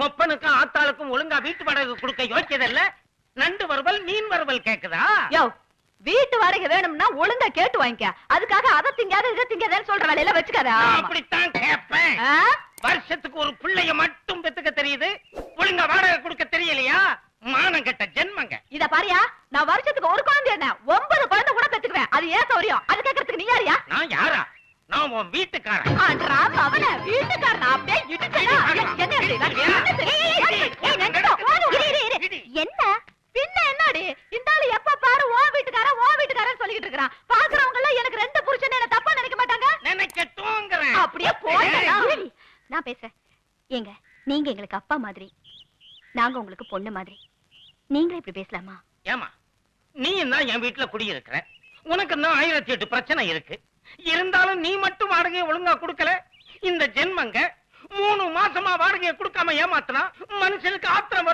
மொப்பனுக்கும் ஆத்தாளுக்கும் ஒழுங்கா வீட்டு வாடகை கொடுக்க யோசிச்சதில்ல. நண்டு வறுவல் மீன் வறுவல் கேக்குதா? யோ, வீட்டு வாடகை வேணும்னா ஒழுங்கா கேட்டு வாங்கிக்க. அதுக்காக அதை திங்காத இதை திங்காதன்னு சொல்ற வேலையில வச்சுக்காத. அப்படித்தான் கேட்பேன். வருஷத்துக்கு ஒரு பிள்ளைய மட்டும் பெத்துக்க தெரியுது, ஒழுங்கா வாடகை கொடுக்க தெரியலையா? மானம் கெட்ட ஜென்மங்க. இத பாரியா, நான் வருஷத்துக்கு ஒரு குழந்தை என்ன 9 குழந்தை கூட பெத்துக்குவேன். அது ஏன் சௌரியம்? அது கேக்குறதுக்கு நீ யாரியா? நான் யாரா? நான் உன் வீட்டுக்காரன். அவன வீட்டுக்காரன் அப்படியே இடிச்சனா? என்ன பின்ன என்னடி இந்த ஆளு எப்ப பாரு ஓ வீட்டுக்காரன் சொல்லிட்டு இருக்கான். பாக்குறவங்க எல்லாம் எனக்கு 2 புருஷன் என்ன தப்பா நினைக்க மாட்டாங்க? நினைக்கட்டும்ங்கறேன். அப்படியே போறேன். நான் பேசுறேன். ஏங்க, நீங்க எங்களுக்கு அப்பா மாதிரி, நாங்க உங்களுக்கு பொண்ணு மாதிரி. நீங்க இப்படி பேசலாமா? ஏமா, நீ என்ன என் வீட்டுல குடியிருக்கிற, உனக்கு தான் 1008 பிரச்சனை இருக்கு. இருந்தாலும் நீ மட்டும் வாடகையை ஒழுங்கா கொடுக்கல. இந்த ஜென்மங்க 3 மாசமா வாடகையை கொடுக்காம ஏமாத்தினா மனுஷனுக்கு ஆத்திரம்